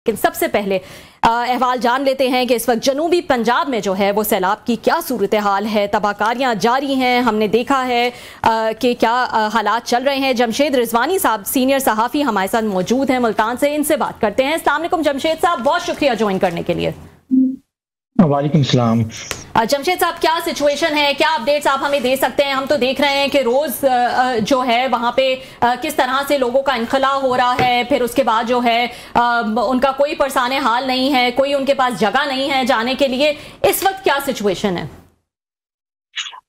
लेकिन सबसे पहले अहवाल जान लेते हैं कि इस वक्त जनूबी पंजाब में जो है वो सैलाब की क्या सूरत हाल है। तबाहकारियां जारी हैं। हमने देखा है कि क्या हालात चल रहे हैं। जमशेद रिजवानी साहब सीनियर सहाफ़ी हमारे साथ मौजूद हैं मुल्तान से, इनसे बात करते हैं। अस्सलाम वालेकुम जमशेद साहब, बहुत शुक्रिया ज्वाइन करने के लिए। वालेकुम सलाम। जमशेद साहब, क्या सिचुएशन है, क्या अपडेट्स आप हमें दे सकते हैं? हम तो देख रहे हैं कि रोज जो है वहां पे किस तरह से लोगों का इनखला हो रहा है, फिर उसके बाद जो है उनका कोई परसाने हाल नहीं है, कोई उनके पास जगह नहीं है जाने के लिए। इस वक्त क्या सिचुएशन है?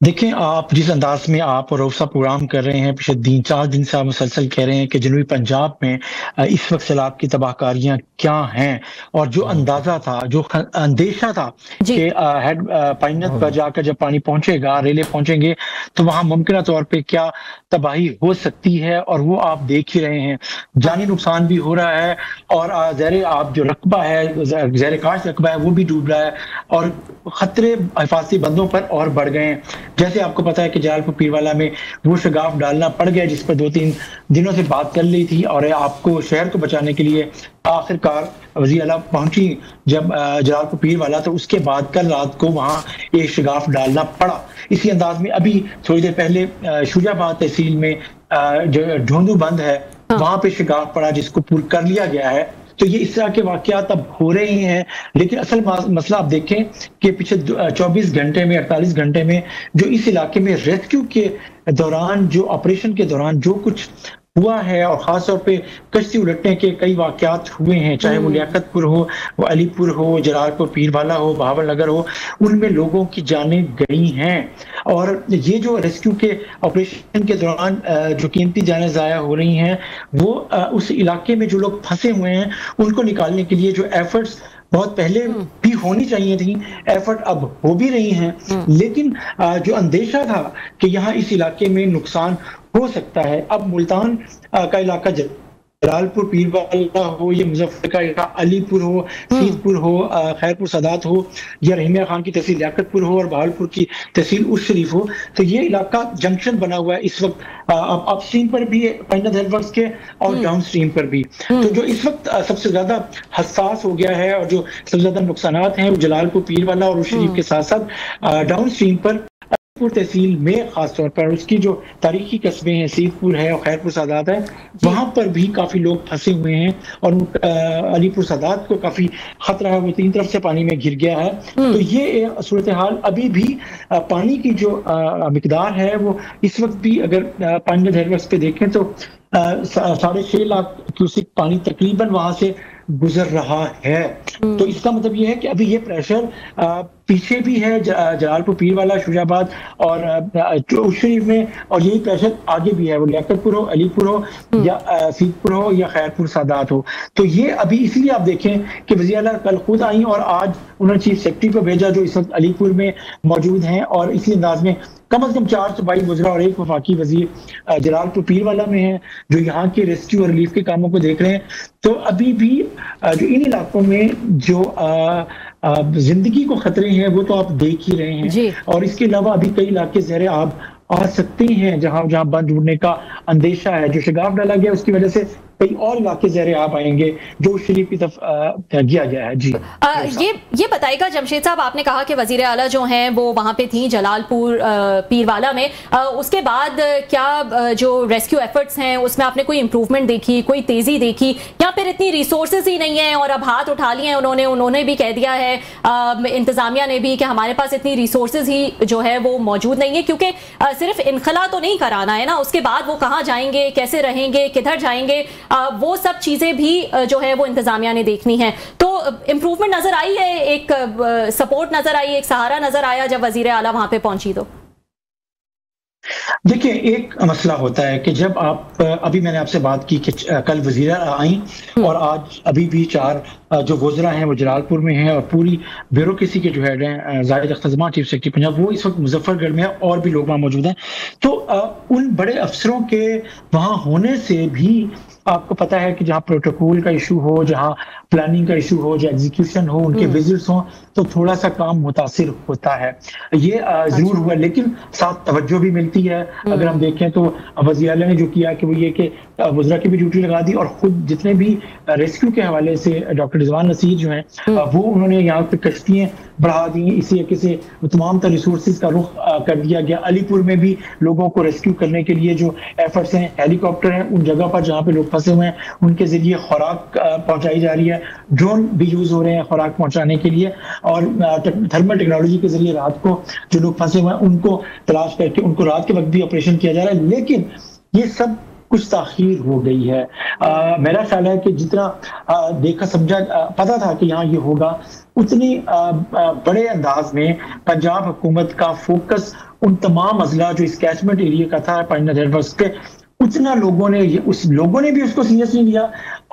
देखें, आप जिस अंदाज में आप रोज़ा प्रोग्राम कर रहे हैं, पिछले 3-4 दिन से आप मुसलसल कह रहे हैं कि जनूबी पंजाब में इस वक्त सैलाब की तबाहकारियां क्या हैं, और जो अंदाजा था, जो अंदेशा था कि हेड पाइनत पर जाकर जब पानी पहुंचेगा, रेले पहुंचेंगे, तो वहां मुमकिन तौर पे क्या तबाही हो सकती है, और वो आप देख ही रहे हैं। जानी नुकसान भी हो रहा है, और ज़ेरे आप जो रकबा है, ज़ेरे काश रकबा है, वो भी डूब रहा है, और खतरे हिफाजती बंदों पर और बढ़ गए हैं। जैसे आपको पता है कि जलालपुर पीरवाला में वो शगाफ डालना पड़ गया, जिस पर 2-3 दिनों से बात चल रही थी, और आपको शहर को बचाने के लिए आखिरकार वज़ीर आला पहुंची जब जलालपुर पीरवाला, तो उसके बाद कल रात को वहां एक शगाफ डालना पड़ा। इसी अंदाज में अभी थोड़ी देर पहले शुजाबाद तहसील में जो ढोंदू बंद है, वहां पे शगाफ पड़ा, जिसको पूरा कर लिया गया है। तो ये इस तरह के वाकयात अब हो रहे हैं। लेकिन असल मसला आप देखें कि पिछले 24 घंटे में, 48 घंटे में जो इस इलाके में रेस्क्यू के दौरान, जो ऑपरेशन के दौरान जो कुछ हुआ है, और खासतौर पे कश्ती उलटने के कई वाकयात हुए हैं, चाहे वो लियाकतपुर हो, वो अलीपुर हो, जलालपुर पीरवाला हो, बहावल नगर हो, उनमें लोगों की जानें गई हैं। और ये जो रेस्क्यू के ऑपरेशन के दौरान जो कीमती जानें ज़ाया हो रही हैं, वो उस इलाके में जो लोग फंसे हुए हैं उनको निकालने के लिए जो एफर्ट्स बहुत पहले भी होनी चाहिए थी, एफर्ट अब हो भी रही हैं। लेकिन जो अंदेशा था कि यहाँ इस इलाके में नुकसान हो सकता है, अब मुल्तान का इलाका, जलालपुर पीरवाला हो, ये मुजफ्फर का इलाका, अलीपुर हो, सीतपुर हो, खैरपुर सादात हो, या रहीमिया खान की तहसील लियाकतपुर हो, और बहावलपुर की तहसील उस शरीफ हो, तो ये इलाका जंक्शन बना हुआ है इस वक्त, अप स्ट्रीम पर भी पाइनत हेडवर्क्स के और डाउन स्ट्रीम पर भी। तो जो इस वक्त सबसे ज्यादा हसास हो गया है, और जो सबसे ज्यादा नुकसानात हैं, वो जलालपुर पीरवाला और उस शरीफ के साथ साथ डाउन स्ट्रीम पर तहसील में खासतौर पर उसकी जो तारीखी कस्बे हैं, सीतपुर है और खैरपुर सादात है, वहां पर भी काफी लोग फंसे हुए हैं, और अलीपुर सादात को काफी खतरा है, वो 3 तरफ से पानी में घिर गया है। तो ये सूरत हाल अभी भी पानी की जो मिकदार है, वो इस वक्त भी अगर पानी हेडवर्क्स पे देखें तो 6.5 लाख क्यूसिक पानी तकरीबन वहां से गुजर रहा है। तो इसका मतलब ये है कि अभी ये प्रेशर पीछे भी है, जलालपुर पीरवाला, शुजाबाद और शरीफ में, और यही प्रेशर आगे भी है, वो लियाकतपुर हो, अलीपुर हो, या सीतपुर हो, या खैरपुर सादात हो। तो ये अभी इसलिए आप देखें कि वज़ीर आला कल खुद आई, और आज उन्होंने चीफ सेक्रेटरी को भेजा, जो इस वक्त अलीपुर में मौजूद हैं, और इसी अंदाज में कम से कम 4 सूबाई वज़रा और 1 वफाकी वज़ीर जलालपुर पीरवाला में हैं, जो यहाँ के रेस्क्यू और रिलीफ के कामों को देख रहे हैं। तो अभी भी जो इन इलाकों में जो जिंदगी को खतरे हैं, वो तो आप देख ही रहे हैं, और इसके अलावा अभी कई इलाके ज़ेरे आब आ सकते हैं जहां बंद टूटने का अंदेशा है। जो शगाफ डाला गया उसकी वजह से कई और इलाके ज़ेरे आब आएंगे, जो शरीफ की तरफ किया गया है। जी ये बताइएगा जमशेद साहब, आपने कहा कि वज़ीर आला जो हैं वो वहाँ पे थी जलालपुर पीरवाला में, उसके बाद क्या जो रेस्क्यू एफर्ट्स हैं उसमें आपने कोई इंप्रूवमेंट देखी, कोई तेजी देखी, या फिर इतनी रिसोर्सेज ही नहीं है और अब हाथ उठा लिए हैं उन्होंने भी कह दिया है इंतजामिया ने भी कि हमारे पास इतनी रिसोर्सेज ही जो है वो मौजूद नहीं है, क्योंकि सिर्फ इनखला तो नहीं कराना है ना, उसके बाद वो कहाँ जाएंगे, कैसे रहेंगे, किधर जाएंगे, वो सब चीजें भी जो है वो इंतजामिया ने देखनी है। तो इंप्रूवमेंट नजर आई है, एक सपोर्ट नजर आई, एक सहारा नजर आया जब वजीर आला वहां पे पहुंची? तो देखिए, एक मसला होता है कि जब आप अभी मैंने आपसे बात की कि कल वज़ीर आई, और आज अभी भी 4 जो वज़रा हैं वो जलालपुर में हैं, और पूरी ब्यूरोक्रेसी के जो हेड हैं ज़ाहिद अख्तर ज़मान चीफ सेक्रेटरी पंजाब, वो इस वक्त मुजफ्फरगढ़ में है, और भी लोग वहाँ मौजूद हैं। तो उन बड़े अफसरों के वहाँ होने से भी आपको पता है कि जहाँ प्रोटोकॉल का इशू हो, जहाँ प्लानिंग का इशू हो, जहाँ एग्जीक्यूशन हो, उनके विजिट्स हो, तो थोड़ा सा काम मुतासिर होता है। ये जरूर हुआ, लेकिन साथ तवज्जो भी मिलती है। अगर हम देखें तो वज़ीर आला ने जो किया कि वो ये कि वज़रा की भी ड्यूटी लगा दी, और खुद जितने भी रेस्क्यू के हवाले से डॉक्टर रिजवान नसीर जो हैं वो उन्होंने यहाँ पे कश्तियाँ बढ़ा दी। इसी तरीके से तमाम तर रिसोर्सेज का रुख कर दिया गया। अलीपुर में भी लोगों को रेस्क्यू करने के लिए जो एफर्ट्स हैं, हेलीकॉप्टर हैं उन जगह पर जहाँ पे लोग फंसे हुए हैं, उनके जरिए खुराक पहुंचाई जा रही है। ड्रोन भी यूज हो रहे हैं खुराक पहुंचाने के लिए, और थर्मल टेक्नोलॉजी के जरिए रात को जो लोग फंसे हुए हैं उनको तलाश करके उनको रात के वक्त भी ऑपरेशन किया जा रहा है। लेकिन ये सब कुछ ताखीर हो गई है। मेरा ख्याल है कि जितना देखा समझा पता था कि यहाँ ये होगा, उतनी बड़े अंदाज में पंजाब हुकूमत का फोकस उन तमाम अजला जो इस कैचमेंट एरिया का था पे, उतना लोगों ने भी उसको सीरियस नहीं लिया,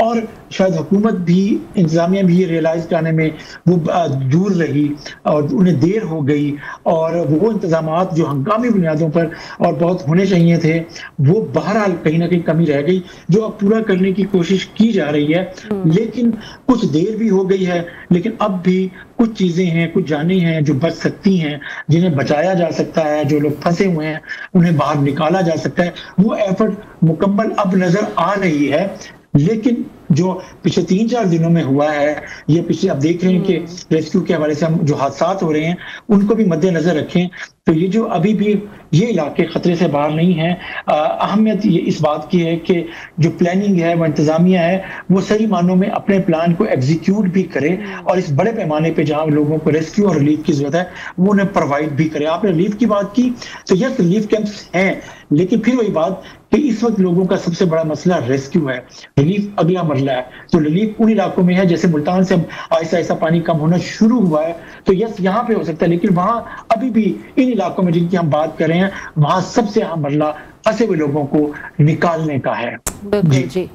और शायद हुकूमत भी, इंतजामिया भी ये रियलाइज करने में वो दूर रही और उन्हें देर हो गई, और वो इंतजामात जो हंगामी बुनियादों पर और बहुत होने चाहिए थे वो बहरहाल कहीं ना कहीं कमी रह गई, जो अब पूरा करने की कोशिश की जा रही है। लेकिन कुछ देर भी हो गई है, लेकिन अब भी कुछ चीजें हैं, कुछ जानें हैं जो बच सकती हैं, जिन्हें बचाया जा सकता है। जो लोग फंसे हुए हैं उन्हें बाहर निकाला जा सकता है। वो एफर्ट मुकम्मल अब नजर आ रही है। लेकिन जो पिछले 3-4 दिनों में हुआ है, ये पिछले आप देख रहे हैं कि रेस्क्यू के हवाले से हम जो हादसात हो रहे हैं उनको भी मद्देनजर रखें, तो ये जो अभी भी ये इलाके खतरे से बाहर नहीं है। अहमियत ये इस बात की है कि जो प्लानिंग है, वो इंतजामिया है, वो सही मानों में अपने प्लान को एग्जीक्यूट भी करे, और इस बड़े पैमाने पे जहां लोगों को रेस्क्यू और रिलीफ की जरूरत है वो उन्हें प्रोवाइड भी करे। आपने रिलीफ की बात की, तो यस रिलीफ कैंप्स हैं, लेकिन फिर वही बात कि इस वक्त लोगों का सबसे बड़ा मसला रेस्क्यू है, रिलीफ अगला मरला है। तो रिलीफ उन इलाकों में है, जैसे मुल्तान से आहिस्ता आहिस्ता पानी कम होना शुरू हुआ है, तो यस यहाँ पे हो सकता है, लेकिन वहां अभी भी इन इलाकों में जिनकी हम बात कर रहे हैं, वहां सबसे अहम मरला फंसे हुए लोगों को निकालने का है। जी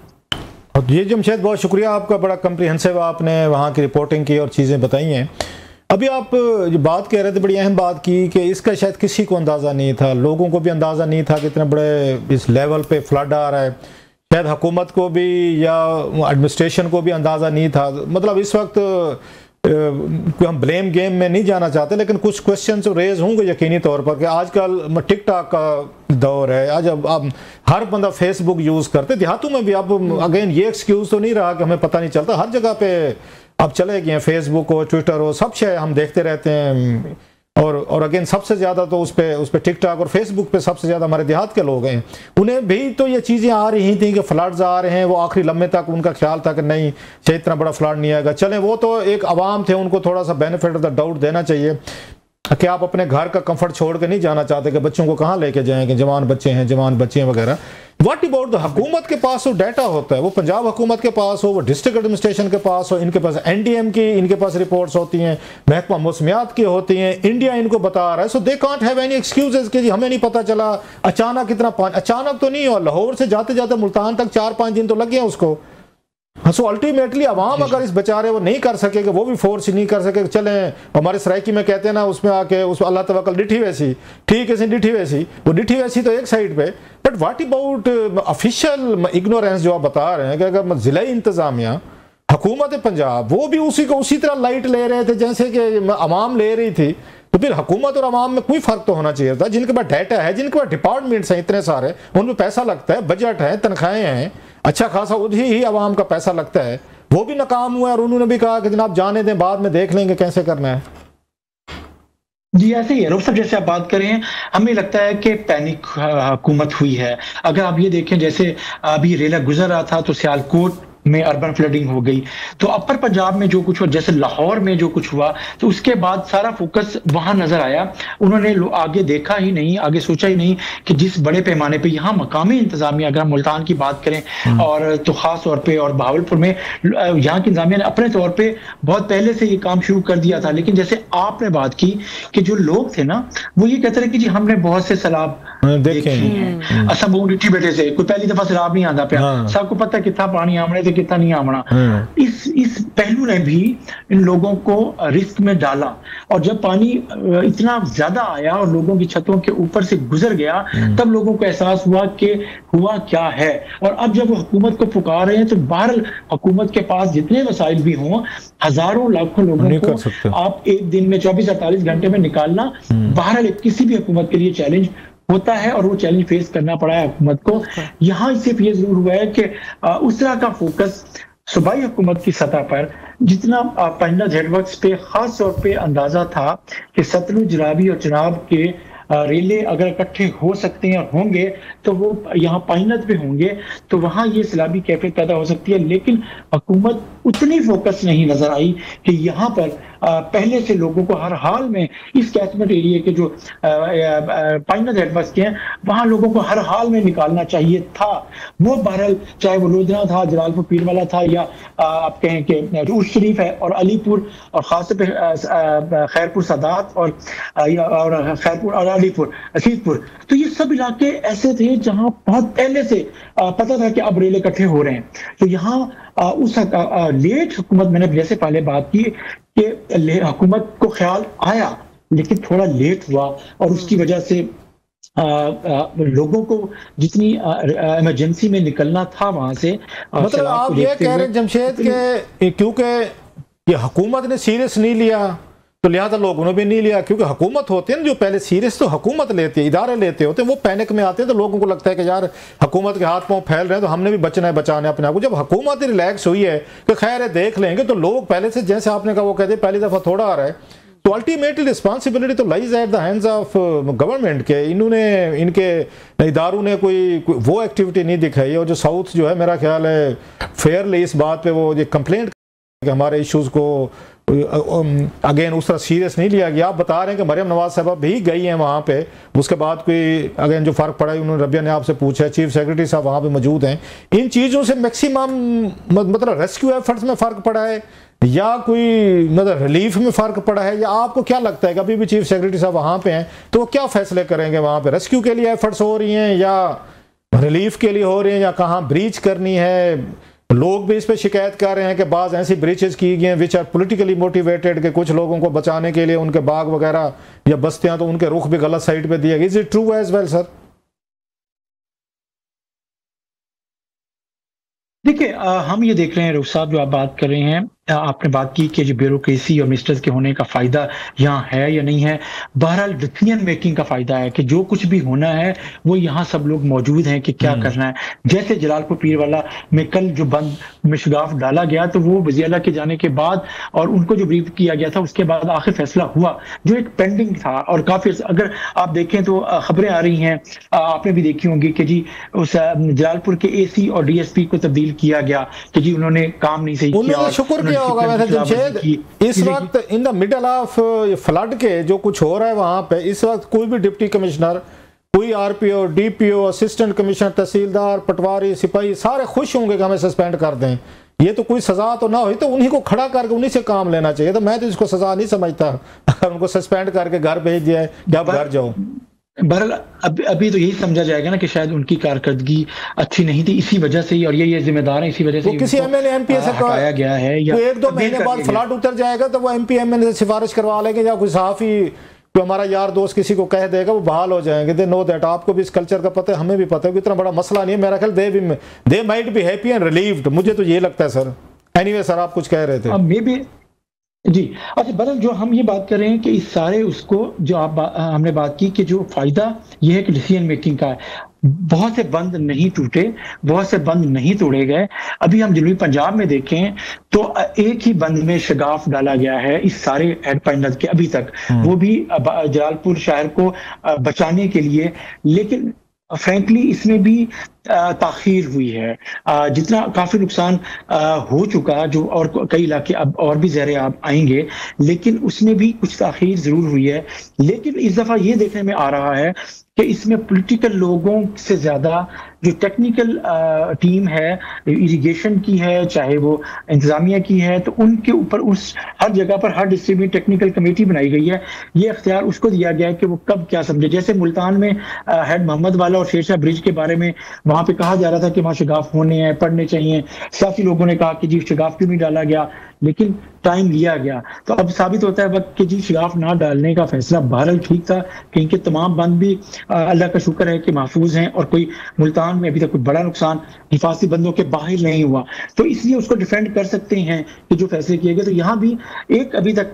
ये जमशेद, बहुत शुक्रिया आपका, बड़ा कम्प्रिहेंसिव आपने वहाँ की रिपोर्टिंग की और चीज़ें बताई हैं। अभी आप जो बात कह रहे थे, बड़ी अहम बात की कि इसका शायद किसी को अंदाज़ा नहीं था, लोगों को भी अंदाज़ा नहीं था कि इतने बड़े इस लेवल पे फ्लड आ रहा है। शायद हुकूमत को भी या एडमिनिस्ट्रेशन को भी अंदाज़ा नहीं था। मतलब इस वक्त हम ब्लेम गेम में नहीं जाना चाहते, लेकिन कुछ क्वेश्चन तो रेज होंगे यकीनी तौर पर कि आजकल टिकटॉक का दौर है। आज अब हर बंदा फेसबुक यूज़ करते, देहातों में भी। अब अगेन ये एक्सक्यूज़ तो नहीं रहा कि हमें पता नहीं चलता, हर जगह पे अब चले गए हैं, फेसबुक हो, ट्विटर हो, सब शे हम देखते रहते हैं। और अगेन सबसे ज़्यादा तो उस पर टिकटॉक और फेसबुक पे सबसे ज़्यादा हमारे देहात के लोग हैं। उन्हें भी तो ये चीज़ें आ रही थी कि फ्लड्स आ रहे हैं, वो आखिरी लम्हे तक उनका ख्याल था कि नहीं शायद इतना बड़ा फ्लड नहीं आएगा। चलें, वो तो एक आवाम थे, उनको थोड़ा सा बेनिफिट ऑफ द डाउट देना चाहिए कि आप अपने घर का कंफर्ट छोड़ के नहीं जाना चाहते कि बच्चों को कहाँ लेके जाएंगे, जवान बच्चे हैं, जवान बच्चे हैं वगैरह। व्हाट अबाउट द हुकूमत के पास वो डाटा होता है, वो पंजाब हुकूमत के पास हो, वो डिस्ट्रिक्ट एडमिनिस्ट्रेशन के पास हो, इनके पास एनडीएम की इनके पास रिपोर्ट्स होती हैं, महकमा मौसमियात की होती हैं, इंडिया इनको बता रहा है। So they can't have any excuses कि जी हमें नहीं पता चला, अचानक इतना पानी, अचानक तो नहीं हो, लाहौर से जाते जाते मुल्तान तक 4-5 दिन तो लग गया उसको। सो अल्टीमेटली अवाम अगर इस बेचारे वो नहीं कर सके, वो भी फोर्स नहीं कर सके, चलें हमारे सराइकी में कहते हैं ना, उसमें आके उस अल्लाह तवक्कल डिठी वैसी, ठीक है डिठी वैसी, वो डिठी वैसी तो एक साइड पे। But what about official ignorance जो आप बता रहे हैं कि अगर जिला इंतजामिया हुकूमत पंजाब वो भी उसी को उसी तरह लाइट ले रहे थे जैसे कि अवाम ले रही थी, तो फिर हुकूमत और अवाम में कोई फर्क तो होना चाहिए था। जिनके पास डाटा है, जिनके पास डिपार्टमेंट्स हैं इतने सारे, उनमें पैसा लगता है, बजट है, तनख्वाहें हैं, अच्छा खासा उन्हीं ही अवाम का पैसा लगता है, वो भी नाकाम हुआ और उन्होंने भी कहा कि जनाब जाने दें, बाद में देख लेंगे कैसे करना है। जी ऐसे ही है रोफ साहब, जैसे आप बात कर रहे हैं, हमें लगता है कि पैनिक हुकूमत हुई है। अगर आप ये देखें, जैसे अभी रेला गुजर रहा था तो सियालकोट में अर्बन फ्लडिंग हो गई, तो अपर पंजाब में जो कुछ हुआ, जैसे लाहौर में जो कुछ हुआ, तो उसके बाद सारा फोकस वहां नजर आया। उन्होंने आगे देखा ही नहीं, आगे सोचा ही नहीं कि जिस बड़े पैमाने पे यहाँ मकामी इंतजामिया, अगर हम मुल्तान की बात करें और तो खास तौर पे, और बहावलपुर में यहाँ की इंतजामिया ने अपने तौर पे बहुत पहले से ये काम शुरू कर दिया था। लेकिन जैसे आपने बात की कि जो लोग थे ना, वो ये कहते रहे कि जी हमने बहुत से सैलाब देखे हैं, असम डिठी बैठे से कोई पहली दफा सैलाब नहीं आता पाया, सबको पता कितना पानी आमने कितना नहीं आमना। इस पहलू ने भी इन लोगों को रिस्क में डाला, और जब पानी इतना ज्यादा आया और लोगों की छतों के ऊपर से गुजर गया, तब लोगों को एहसास हुआ कि हुआ क्या है। और अब जब वो हुकूमत को पुकार रहे हैं तो बहरहाल हुकूमत के पास जितने वसाइल भी हों, हजारों लाखों लोगों को आप एक दिन में 24-48 घंटे में निकालना बहरहाल किसी भी हुकूमत के लिए चैलेंज होता है, और वो चैलेंज फेस करना पड़ा है हुकूमत को। यहाँ सिर्फ ये जरूर हुआ है कि उस तरह का फोकस सूबाई हुकूमत की सतह पर जितना पंजाब हेडवर्क्स पे खास तौर पे अंदाजा था कि सतलुज, रावी और चिनाब के रेले अगर इकट्ठे हो सकते हैं और होंगे तो वो यहाँ पाइनत पे होंगे, तो वहां ये सैलाबी कैफियत पैदा हो सकती है। लेकिन हुकूमत उतनी फोकस नहीं नजर आई कि यहाँ पर पहले से लोगों को हर हाल में इस कैचमेंट एरिया के जो पाइनत हेडवर्क्स के हैं वहां लोगों को हर हाल में निकालना चाहिए था। वो बहरहाल चाहे वो लोधना था, जलालपुर पीरवाला था, या आप कहें कि रूज शरीफ है और अलीपुर और खासतौर पे खैरपुर सादात और खैरपुर और अलीपुर असीदपुर, तो ये सब इलाके ऐसे थे जहां बहुत पहले से पता था कि अब रेल इकट्ठे हो रहे हैं। तो यहाँ उस लेट हुकूमत, मैंने जैसे पहले बात की कि हुकूमत को ख्याल आया लेकिन थोड़ा लेट हुआ, और उसकी वजह से लोगों को जितनी इमरजेंसी में निकलना था वहां से, मतलब आप ये कह रहे हैं जमशेद के क्योंकि ये हुकूमत ने सीरियस नहीं लिया तो लिहाजा लोगों ने भी नहीं लिया, क्योंकि हुकूमत होती है ना जो पहले सीरियस तो हुकूमत लेती है, इदारे लेते होते हैं, वो पैनिक में आते हैं तो लोगों को लगता है कि यार हुकूमत के हाथ पांव फैल रहे हैं तो हमने भी बचना है, बचाना है अपने आप को। जब हुकूमत रिलैक्स हुई है कि खैर है देख लेंगे, तो लोग पहले से जैसे आपने कहा वो कहते पहली दफा थोड़ा आ रहा है, तो अल्टीमेटली रिस्पॉन्सिबिलिटी तो lies at the hands of government के। इन्होंने इनके इदारों ने कोई वो एक्टिविटी नहीं दिखाई, और जो साउथ जो है मेरा ख्याल है फेयरली इस बात पे वो ये कंप्लेंट कि हमारे इश्यूज को अगेन उस तरह सीरियस नहीं लिया गया। आप बता रहे हैं कि मरियम नवाज साहब भी गई हैं वहाँ पे, उसके बाद कोई अगेन जो फ़र्क पड़ा उन्होंने रबिया ने आपसे पूछा, चीफ सेक्रेटरी साहब वहाँ पे मौजूद हैं, इन चीज़ों से मैक्सिमम मतलब रेस्क्यू एफर्ट्स में फ़र्क पड़ा है या कोई मतलब रिलीफ में फ़र्क पड़ा है, या आपको क्या लगता है कि अभी भी चीफ सेक्रेटरी साहब वहाँ पे हैं तो वो क्या फैसले करेंगे, वहाँ पे रेस्क्यू के लिए एफर्ट्स हो रही हैं या रिलीफ के लिए हो रही हैं, या कहाँ ब्रीच करनी है? लोग भी इस पे शिकायत कर रहे हैं कि बाज़ ऐसी ब्रीचेस की गई हैं विच आर पॉलिटिकली मोटिवेटेड, कि कुछ लोगों को बचाने के लिए उनके बाग वगैरह या बस्तियां तो उनके रुख भी गलत साइड पे दिए गए। Is it true as well sir? देखिए, हम ये देख रहे हैं रूफ साहब जो आप बात कर रहे हैं, आपने बात की कि जो ब्यूरोक्रेसी और मिनिस्टर्स के होने का फायदा यहाँ है या नहीं है। बहरहाल डिसीजन मेकिंग का फायदा है कि जो कुछ भी होना है वो यहाँ सब लोग मौजूद हैं कि क्या करना है। जैसे जलालपुर पीरवाला में कल जो बंद में शगाफ डाला गया तो वो वज़ीर आला के जाने के बाद और उनको जो ब्रीफ किया गया था उसके बाद आखिर फैसला हुआ, जो एक पेंडिंग था। और काफी अगर आप देखें तो खबरें आ रही हैं, आपने भी देखी होंगी कि जी उस जलालपुर के AC और DSP को तब्दील किया गया कि जी उन्होंने काम नहीं सही किया। शुक्र किया होगा वैसे जमशेद, इस वक्त in the middle of flood के जो कुछ हो रहा है वहां पे, इस वक्त कोई भी डिप्टी कमिश्नर, कोई RPO, DPO, असिस्टेंट कमिश्नर, तहसीलदार, पटवारी, सिपाही सारे खुश होंगे कि हमें सस्पेंड कर दें। ये तो कोई सजा तो ना हुई तो उन्हीं को खड़ा करके उन्हीं से काम लेना चाहिए। तो मैं तो इसको सजा नहीं समझता अगर उनको सस्पेंड करके घर भेज दिया है कि आप घर जाओ। बहरहाल अभी तो यही समझा जाएगा ना कि शायद उनकी कारकर्दगी अच्छी नहीं थी, इसी वजह से ही, और ये जिम्मेदार है, इसी वजह से किसी MLA MP से हटाया गया है। या 1-2 महीने बाद फ्लड उतर जाएगा तो वो MP MLA से सिफारिश करवा लेंगे, या कोई सहाफी जो हमारा यार दोस्त किसी को कह देगा वो बहाल हो जाएंगे। दे नो दैट, आपको भी इस कल्चर का पता है, हमें भी पता है, इतना बड़ा मसला नहीं है मेरा ख्याल। They might be happy and relieved, मुझे तो ये लगता है सर। एनीवे सर आप कुछ कह रहे थे। मे बी जी, अच्छा बहरहाल जो हम ये बात कर रहे हैं कि इस सारे उसको जो हमने बात की कि जो फायदा ये है कि डिसीजन मेकिंग का है। बहुत से बंद नहीं टूटे, बहुत से बंद नहीं तोड़े गए। अभी हम जनूबी पंजाब में देखें तो एक ही बंद में शगाफ डाला गया है इस सारे हेड पाइनत के अभी तक, वो भी जलालपुर शहर को बचाने के लिए। लेकिन फ्रैंकली इसमें भी ताखीर हुई है, जितना काफी नुकसान हो चुका, जो और कई इलाके अब और भी ज़हरे आप आएंगे, लेकिन उसमें भी कुछ ताखीर जरूर हुई है। लेकिन इस दफा ये देखने में आ रहा है कि इसमें पॉलिटिकल लोगों से ज्यादा जो टेक्निकल टीम है, इरिगेशन की है, चाहे वो इंतजामिया की है, तो उनके ऊपर उस हर जगह पर हर डिस्ट्रिक्ट में टेक्निकल कमेटी बनाई गई है। ये इख्तियार उसको दिया गया है कि वो कब क्या समझे। जैसे मुल्तान में हेड मोहम्मद वाला और शेरशाह ब्रिज के बारे में वहां पे कहा जा रहा था कि वहां शगाफ होने हैं, पढ़ने चाहिए। साथी लोगों ने कहा कि जी शगाफ क्यों नहीं डाला गया, लेकिन टाइम लिया गया। तो अब साबित होता है वक्त कि जी शगाफ ना डालने का फैसला बहरहाल ठीक था, क्योंकि तमाम बंद भी अल्लाह का शुक्र है कि महफूज हैं और कोई मुल्तान में अभी तक कोई बड़ा नुकसान हिफाजती बंदों के बाहर नहीं हुआ, तो इसलिए उसको डिफेंड कर सकते हैं कि जो फैसले किए गए। तो यहाँ भी एक अभी तक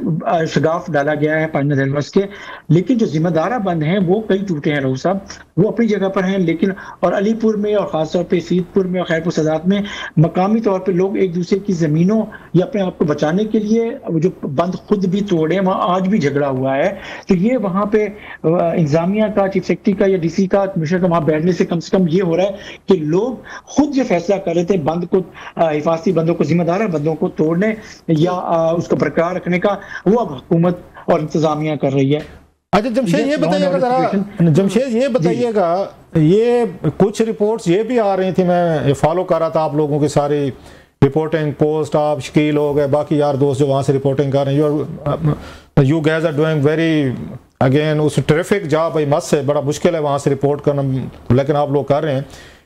शगाफ डाला गया है पानी नहर के, लेकिन जो जिम्मेदारा बंद हैं वो कई टूटे हैं। रऊफ साहब वो अपनी जगह पर हैं, लेकिन और अलीपुर में और खासतौर पर सीतपुर में और खैरपुर सदात में मकामी तौर पर लोग एक दूसरे की जमीनों या अपने आप को बचाने के लिए जो बंद खुद भी तोड़े, वहां आज भी झगड़ा हुआ है। तो ये वहां पे इंतजामिया का, चीफ सेक्रेटरी का या डीसी का, कमिश्नर का वहां बैठने से कम ये हो रहा है कि लोग खुद जो फैसला कर रहे थे बंद को, हिफाजती बंदों को, जिम्मेदार बंदों को तोड़ने या उसको बरकरार रखने का, वो अब हुकूमत और इंतजामिया कर रही है। अच्छा जमशेद ये बताइएगा जरा, जमशेद ये बताइएगा, ये कुछ रिपोर्ट्स ये भी आ रही थी, मैं फॉलो कर रहा था आप लोगों की सारी रिपोर्टिंग पोस्ट, आप शकील हो गए, बाकी यार दोस्त जो वहाँ से रिपोर्टिंग कर रहे हैं, you guys are doing very again उस टेरिफिक जॉब। भाई मत से बड़ा मुश्किल है वहाँ से रिपोर्ट करना, लेकिन आप लोग कर रहे हैं।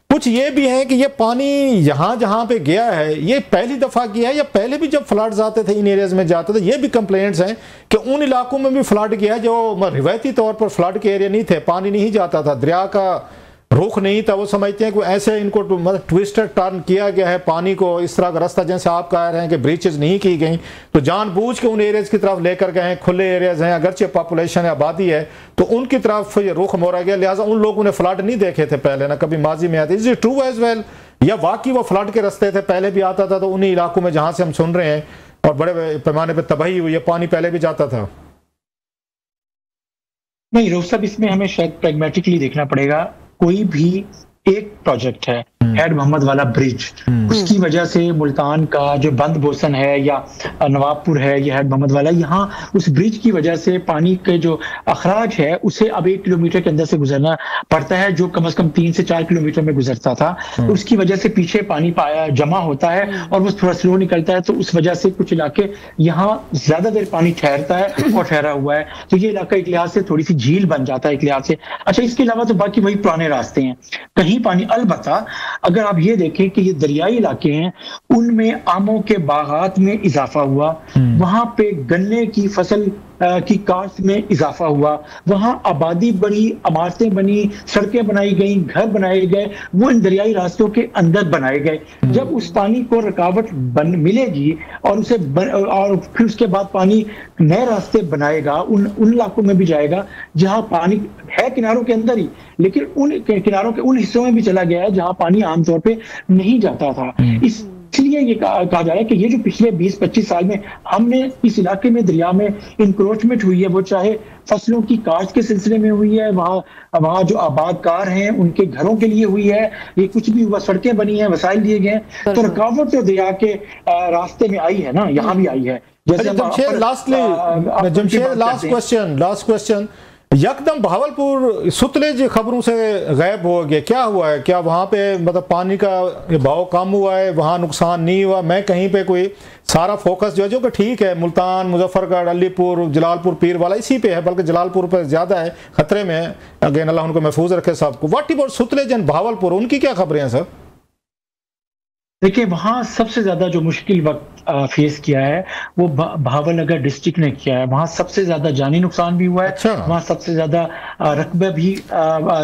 कुछ ये भी है कि ये पानी यहाँ जहाँ पे गया है ये पहली दफ़ा किया है या पहले भी जब फ्लड्स आते थे इन एरियाज में जाते थे? ये भी कंप्लेंट्स हैं कि उन इलाकों में भी फ्लड किया जो रिवायती तौर पर फ्लड के एरिया नहीं थे, पानी नहीं जाता था, दरिया का रुख नहीं था। वो समझते हैं कि ऐसे इनको मतलब ट्विस्टर टर्न किया गया है पानी को, इस तरह का रास्ता जैसे आप कह रहे हैं कि ब्रीचेज नहीं की गई, तो जानबूझ के उन एरियाज की तरफ लेकर गए हैं। खुले एरियाज हैं, अगरचे पॉपुलेशन आबादी है, तो उनकी तरफ ये रुख मोड़ा गया, लिहाजा उन लोगों ने फ्लड नहीं देखे थे पहले, ना कभी माजी में आते। Is it true as well, या वाकई वो फ्लड के रास्ते थे, पहले भी आता था, तो उन्हीं इलाकों में जहां से हम सुन रहे हैं और बड़े पैमाने पर तबाही हुई है, पानी पहले भी जाता था? नहीं रऊफ साहब, इसमें हमें शायद प्रैग्मेटिकली देखना पड़ेगा। कोई भी एक प्रोजेक्ट है, हेड मोहम्मद वाला ब्रिज, उसकी वजह से मुल्तान का जो बंद बोसन है या नवाबपुर है या हेड मोहम्मद वाला, यहाँ उस ब्रिज की वजह से पानी के जो अखराज है उसे अब 1 किलोमीटर के अंदर से गुजरना पड़ता है, जो कम से कम 3 से 4 किलोमीटर में गुजरता था। तो उसकी वजह से पीछे पानी जमा होता है और वो थोड़ा स्लो निकलता है, तो उस वजह से कुछ इलाके यहाँ ज्यादा देर पानी ठहरता है और ठहरा हुआ है, तो ये इलाका एक लिहाज से थोड़ी सी झील बन जाता है एक लिहाज से। अच्छा, इसके अलावा तो बाकी वही पुराने रास्ते हैं, कहीं पानी, अलबत्ता अगर आप ये देखें कि ये दरियाई इलाके हैं, उनमें आमों के बागात में इजाफा हुआ, वहां पे गन्ने की फसल की काश्त में इजाफा हुआ, वहां आबादी बढ़ी, इमारतें बनी, सड़कें बनाई गई, घर बनाए गए, वो इन दरियाई रास्तों के अंदर बनाए गए। जब उस पानी को रुकावट मिलेगी और उसे और फिर उसके बाद पानी नए रास्ते बनाएगा, उन इलाकों में भी जाएगा जहां पानी है किनारों के अंदर ही, लेकिन उन किनारों के उन हिस्सों में भी चला गया है जहां पानी आमतौर पे नहीं जाता था। इसलिए ये कहा जा रहा है कि ये जो पिछले 20-25 साल में हमने इस इलाके में दरिया में इंक्रोचमेंट हुई है, वो चाहे फसलों की काश्त के सिलसिले में हुई है, वहाँ जो आबादकार हैं उनके घरों के लिए हुई है, ये कुछ भी हुआ, सड़कें बनी हैं, वसाइल दिए गए, तो रुकावट तो दरिया के रास्ते में आई है ना, यहाँ भी आई है। जैसे जमशेद लास्ट क्वेश्चन, यकदम बहावलपुर सुतलेज खबरों से गायब हो गया, क्या हुआ है? क्या वहाँ पे मतलब पानी का बहाव कम हुआ है, वहाँ नुकसान नहीं हुआ? मैं कहीं पे कोई सारा फोकस जो कि ठीक है मुल्तान, मुजफ्फरगढ़, अलीपुर, जलालपुर, पीरवाला इसी पे है, बल्कि जलालपुर पर ज़्यादा है, खतरे में है, अगेन अल्लाह उनको महफूज रखे सबको। What about Sutlej and Bahawalpur, उनकी क्या खबरें हैं सर? देखिए, वहाँ सबसे ज्यादा जो मुश्किल वक्त फेस किया है वो बहावलनगर डिस्ट्रिक्ट ने किया है। वहाँ सबसे ज्यादा जानी नुकसान भी हुआ है। अच्छा। वहाँ सबसे ज्यादा रकबे भी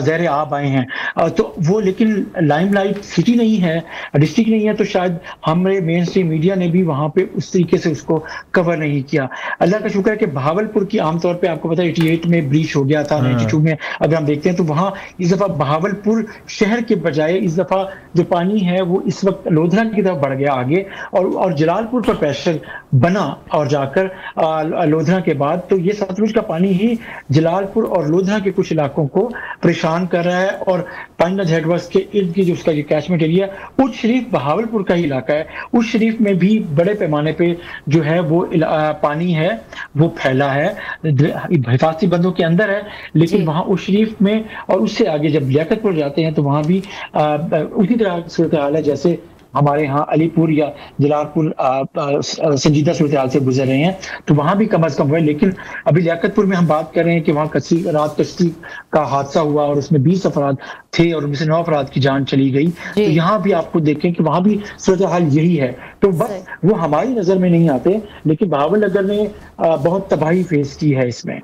ज़ेर आब आए हैं। तो वो लेकिन लाइमलाइट सिटी नहीं है, डिस्ट्रिक्ट नहीं है, तो शायद हमारे मेन स्ट्रीम मीडिया ने भी वहाँ पे उस तरीके से उसको कवर नहीं किया। अल्लाह का शुक्र है कि बहावलपुर की आमतौर पर आपको पता है 88 में ब्रीच हो गया था, 92 में अगर हम देखते हैं तो वहाँ इस दफ़ा बहावलपुर शहर के बजाय इस दफ़ा जो पानी है वो इस वक्त लोधरा की तरफ बढ़ गया आगे, और जलालपुर पर प्रेशर बना और जाकर लोधरा के बाद तो ये सतलुज का पानी ही जलालपुर और लोधरा के कुछ इलाकों को परेशान कर रहा है। और पानीनद हेडवर्स के इर्द की जो उसका जो कैचमेंट एरिया, उस शरीफ बहावलपुर का ही इलाका है, उस शरीफ में भी बड़े पैमाने पे जो है वो पानी है वो फैला है, हिफाजती बंदों के अंदर है, लेकिन वहाँ उस शरीफ में और उससे आगे जब लियाकतपुर जाते हैं तो वहाँ भी उसी तरह सूरत हाल है जैसे हमारे यहाँ अलीपुर या जलालपुर संजीदा सूरत से गुजर रहे हैं, तो वहां भी कम अज कम हुआ। लेकिन अभी लियाकतपुर में हम बात कर रहे हैं कि वहाँ रात कश्ती का हादसा हुआ और उसमें 20 अफराद थे और उनमें से 9 अफराद की जान चली गई। तो यहाँ भी आपको देखें कि वहां भी सूरत हाल यही है। तो बस वो हमारी नजर में नहीं आते, लेकिन बहावलनगर ने बहुत तबाही फेस की है इसमें।